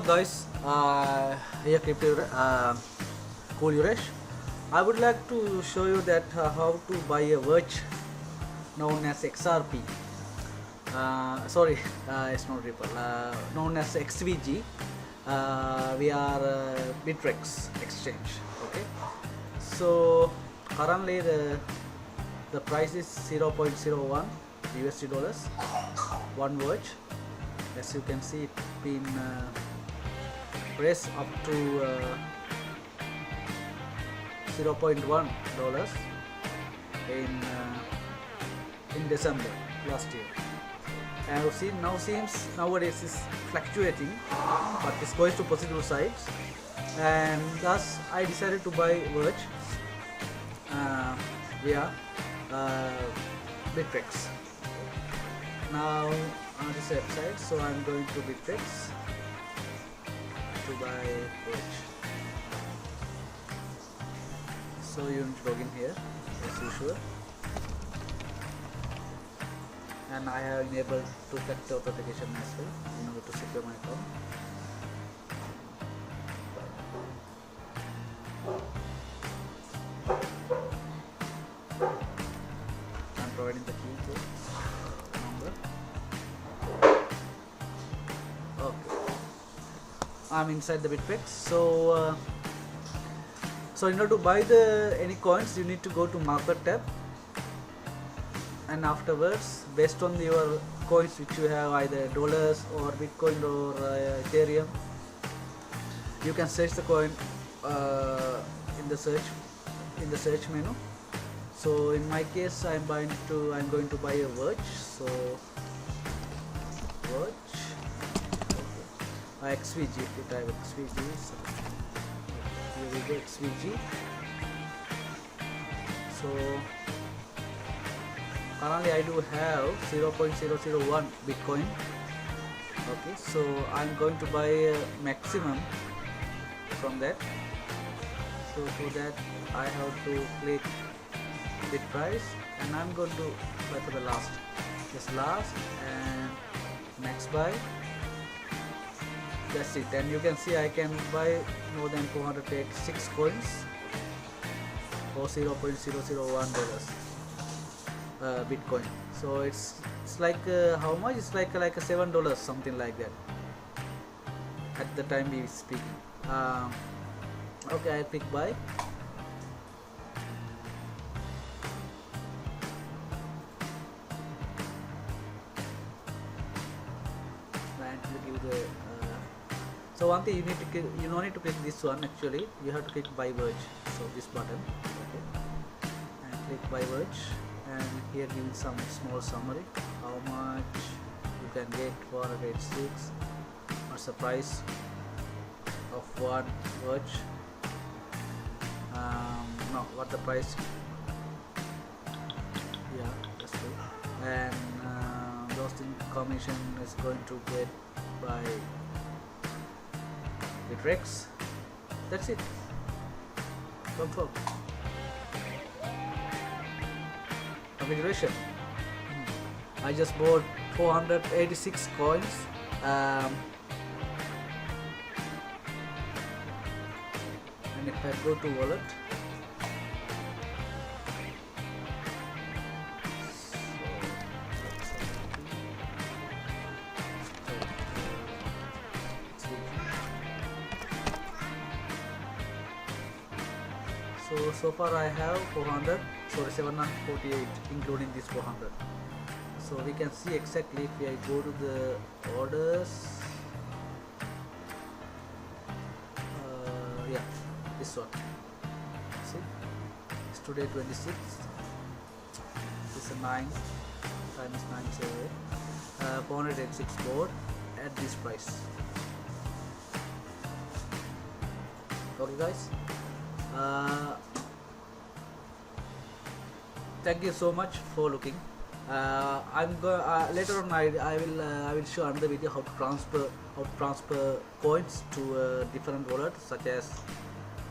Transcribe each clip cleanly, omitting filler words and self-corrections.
guys, here Crypto Cool Yuresh. I would like to show you that how to buy a Verge known as XRP. Sorry, it's not Ripple. Known as XVG. We are Bitrex Exchange. Okay. So currently the price is 0.01 USD dollars, one Verge. As you can see, it's been priced up to $0.1 in December last year. And now seems nowadays is fluctuating, but it's going to positive sides, and thus I decided to buy Verge via Bitrex. Now on this website, so I'm going to Bitrex to buy Verge. So you need to log in here as usual, and I have enabled two-factor authentication as well in order to secure my account. I'm providing the key number. Okay, I'm inside the Bitrex. So in order to buy any coins, you need to go to market tab, and afterwards, based on your coins which you have, either dollars or Bitcoin or Ethereum, you can search the coin in the search menu. So in my case, I'm going to buy a Verge. So Verge, okay. XVG. If you type XVG, so here we go, XVG. So currently I do have 0.001 Bitcoin. Okay, so I'm going to buy a maximum from that. So for that I have to click bid price, and I'm going to buy for the last. Just last and next buy. That's it. And you can see I can buy more than 486 coins for $0.001 Bitcoin. So it's like how much? It's like a $7, something like that at the time we speaking. Okay, I click buy. And give the so one thing, you don't need to click this one. Actually, you have to click buy Verge. So this button, okay, and click buy Verge, and here giving some small summary how much you can get for 486. What's the price of one Verge? No, what the price? Yeah, that's good. And those information is going to get by Bitrex. That's it. Confirm. Configuration. I just bought 486 coins. And if I go to wallet, so far I have 748 including this 400. So we can see exactly if I go to the orders. Yeah, this one. See, it's today 26th. This is 9 times 9 is 486 board at this price. Okay, guys. Thank you so much for looking. Later on I will show another video how to transfer coins to different wallets such as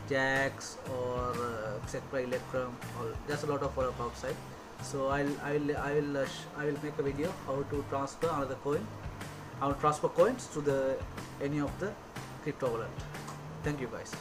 Jax or Sectra Electrum, or there's a lot of wallet outside. So I will make a video how to transfer another coin, how to transfer coins to any of the crypto wallet. Thank you guys.